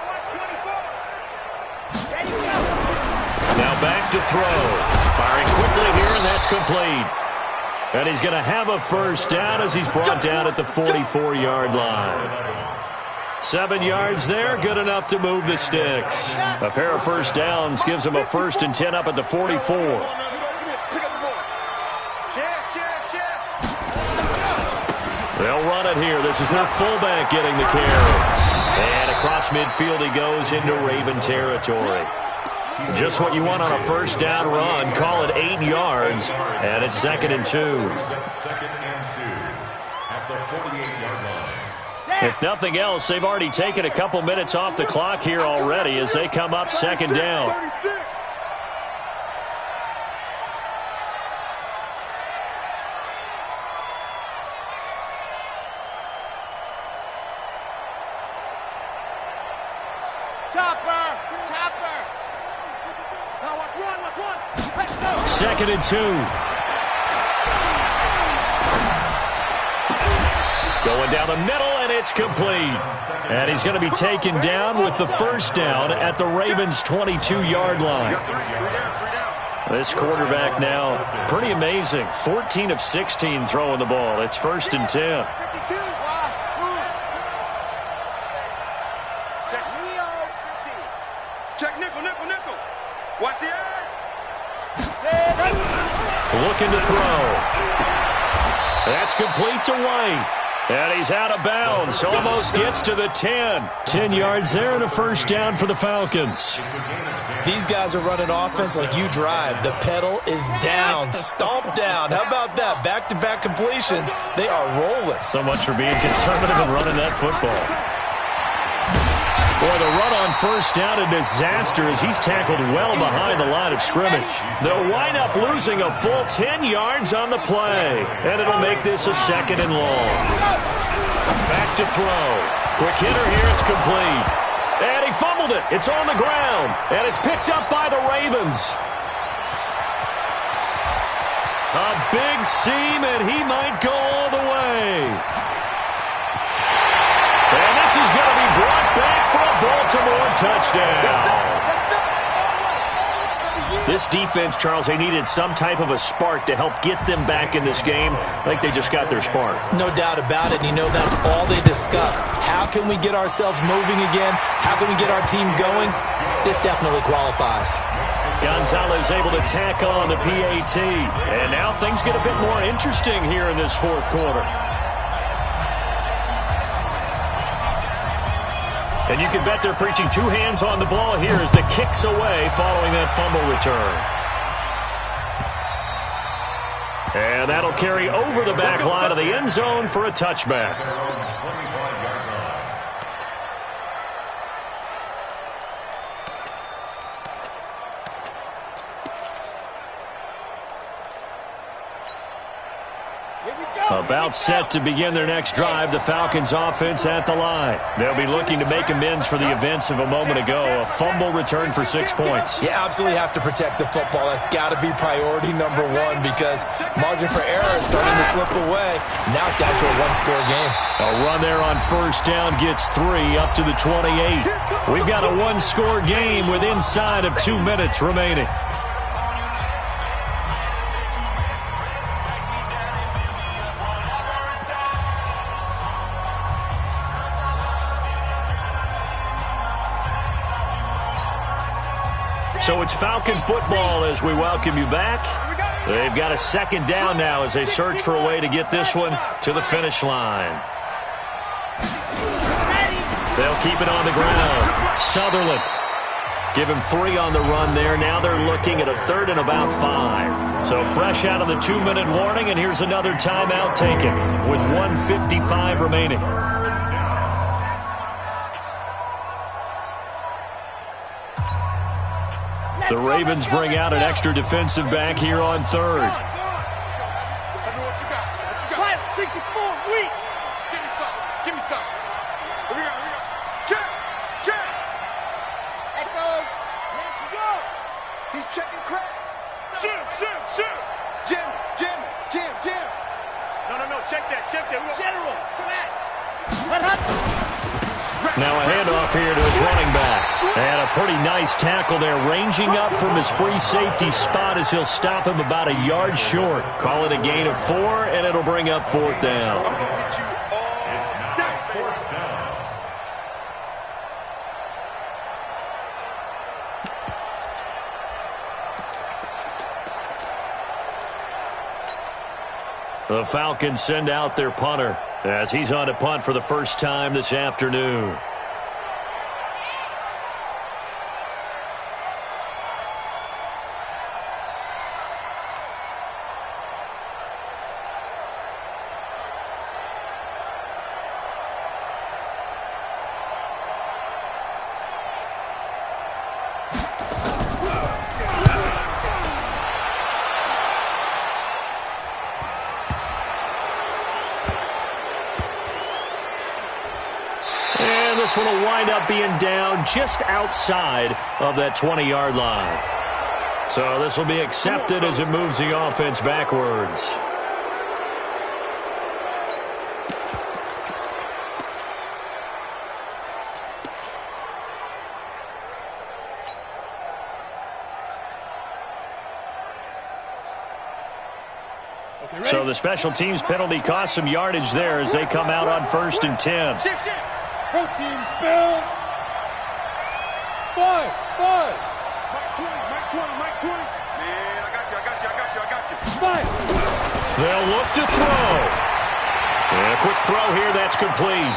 watch 24. There you go. Now back to throw. Firing quickly here, and that's complete. And he's going to have a first down as he's brought down at the 44-yard line. 7 yards there, good enough to move the sticks. A pair of first downs gives him a 1st and 10 up at the 44. They'll run it here. This is their fullback getting the carry. And across midfield he goes into Raven territory. Just what you want on a first down run. Call it 8 yards. And it's 2nd and 2. 2nd and 2 at the 48-yard line. If nothing else, they've already taken a couple minutes off the clock here already as they come up 2nd down. 36. Chopper! Chopper! Now watch one, watch one! Let's go! 2nd and 2. Going down the middle, and it's complete. And he's going to be taken down with the first down at the Ravens' 22-yard line. This quarterback now, pretty amazing. 14 of 16 throwing the ball. It's 1st and 10. 52, check Leo, 50. Check nickel, nickel, nickel. Watch the edge. Looking to throw. That's complete to White. And he's out of bounds. Almost gets to the 10. 10 yards there and a first down for the Falcons. These guys are running offense like you drive. The pedal is down, stomped down. How about that? Back-to-back completions. They are rolling. So much for being conservative and running that football. Boy, the run on first down a disaster as he's tackled well behind the line of scrimmage. They'll wind up losing a full 10 yards on the play. And it'll make this a 2nd and long. Back to throw. Quick hitter here, it's complete. And he fumbled it. It's on the ground. And it's picked up by the Ravens. A big seam, and he might go all the way. And this is going to be brought back for a Baltimore touchdown. This defense, Charles, they needed some type of a spark to help get them back in this game. I think they just got their spark. No doubt about it. And you know that's all they discussed. How can we get ourselves moving again? How can we get our team going? This definitely qualifies. Gonzalez able to tack on the PAT. And now things get a bit more interesting here in this 4th quarter. And you can bet they're preaching 2 hands on the ball here as the kick's away following that fumble return. And that'll carry over the back line of the end zone for a touchback. About set to begin their next drive, the Falcons offense at the line. They'll be looking to make amends for the events of a moment ago. A fumble return for 6 points. You absolutely have to protect the football. That's got to be priority number one because margin for error is starting to slip away. Now it's down to a one-score game. A run there on first down gets 3 up to the 28. We've got a one-score game with inside of 2 minutes remaining. So it's Falcon football as we welcome you back. They've got a second down now as they search for a way to get this one to the finish line. They'll keep it on the ground. Sutherland. Give him 3 on the run there. Now they're looking at a 3rd and about 5. So fresh out of the 2-minute warning, and here's another timeout taken with 1:55 remaining. The Ravens bring out an extra defensive back here on 3rd. What you got? 64, weak. Give me some. Give me some. Here we go. Check. Let's go. He's checking crack. Jim. No. Check that. General. Smash. What happened? Now a handoff here to his running back. And a pretty nice tackle there, ranging up from his free safety spot as he'll stop him about a yard short. Call it a gain of 4, and it'll bring up 4th down. It's now 4th down. The Falcons send out their punter as he's on to punt for the first time this afternoon. This one will wind up being down just outside of that 20-yard line. So this will be accepted as it moves the offense backwards. So the special teams penalty cost some yardage there as they come out on 1st and 10. Shift. Protein spill. 5. Mike 20. Man, I got you. 5. They'll look to throw. And a quick throw here, that's complete.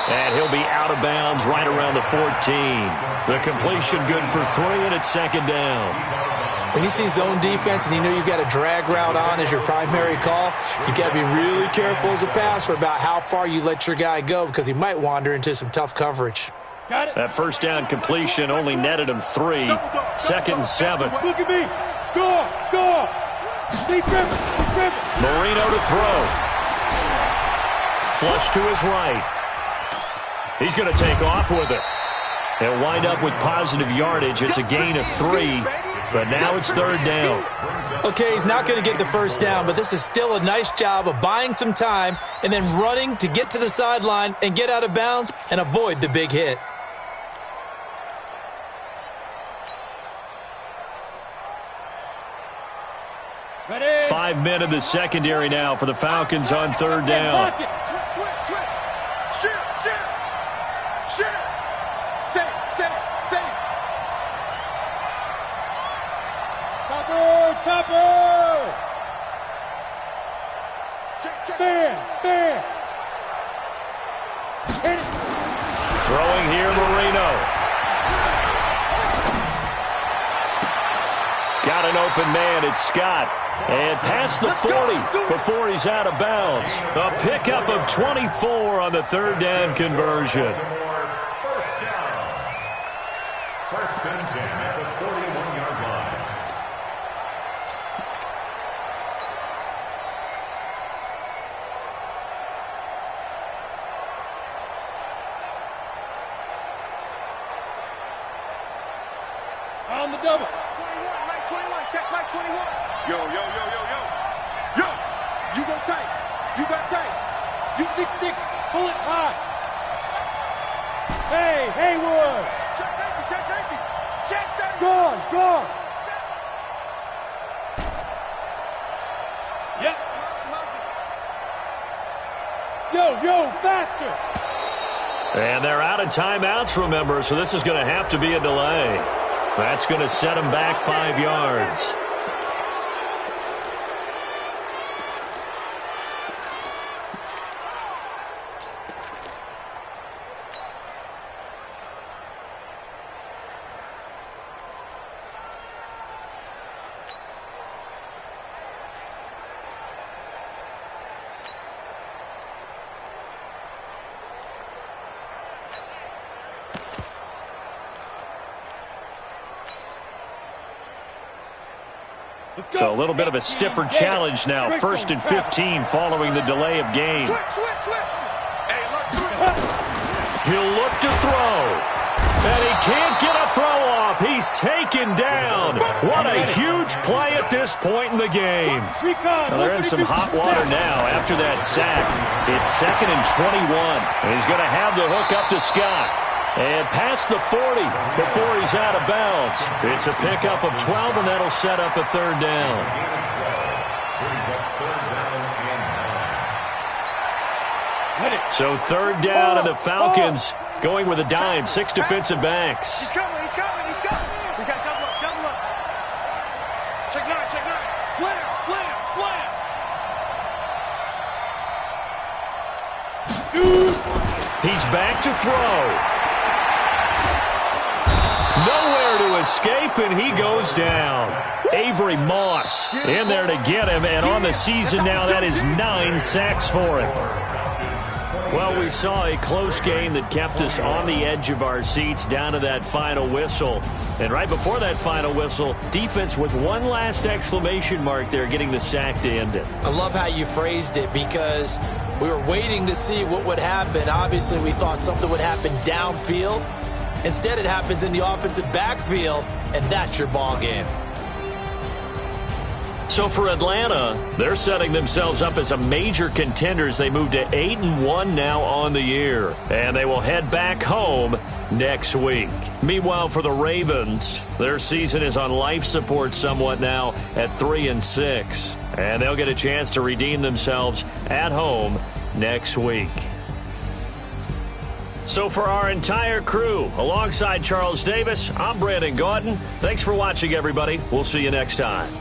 And he'll be out of bounds right around the 14. The completion good for 3, and it's 2nd down. When you see zone defense and you know you've got a drag route on as your primary call, you got to be really careful as a passer about how far you let your guy go because he might wander into some tough coverage. Got it. That first down completion only netted him 3. 2nd and 7. Look at me. Go. Stay driven. Marino to throw. Flush to his right. He's going to take off with it. He'll wind up with positive yardage. It's a gain of 3, but now it's 3rd down. Okay, he's not going to get the first down, but this is still a nice job of buying some time and then running to get to the sideline and get out of bounds and avoid the big hit. Ready. 5 men in the secondary now for the Falcons on 3rd down. Switch. Shit. Save. Topper. Check. Bam. Hit it. Throwing here, Marino. Got an open man, it's Scott. And past the 40 before he's out of bounds. A pickup of 24 on the 3rd down conversion. First down. 1st and 10 at the 41-yard line. double. 21, right 21. Check right 21. Yo. Yo, you go tight. You got tight. You 6'6", pull it high. Hey, Haywood. Check safety. Check that. Go. Yep. Yo, faster. And they're out of timeouts, remember, so this is going to have to be a delay. That's going to set them back 5 yards. So a little bit of a stiffer challenge now. 1st and 15 following the delay of game. He'll look to throw. And he can't get a throw off. He's taken down. What a huge play at this point in the game. Well, they're in some hot water now after that sack. It's 2nd and 21. And he's going to have the hook up to Scott. And past the 40 before he's out of bounds. It's a pickup of 12, and that'll set up a 3rd down. So 3rd down, and the Falcons going with a dime. 6 defensive backs. He's coming. We got double up. Check 9. Slam. He's back to throw. Nowhere to escape, and he goes down. Avery Moss in there to get him, and on the season now, that is 9 sacks for him. Well, we saw a close game that kept us on the edge of our seats down to that final whistle. And right before that final whistle, defense with one last exclamation mark there, getting the sack to end it. I love how you phrased it, because we were waiting to see what would happen. Obviously, we thought something would happen downfield. Instead, it happens in the offensive backfield, and that's your ball game. So for Atlanta, they're setting themselves up as a major contender as they move to 8-1 now on the year. And they will head back home next week. Meanwhile, for the Ravens, their season is on life support somewhat now at 3-6. And they'll get a chance to redeem themselves at home next week. So for our entire crew, alongside Charles Davis, I'm Brandon Gautin. Thanks for watching, everybody. We'll see you next time.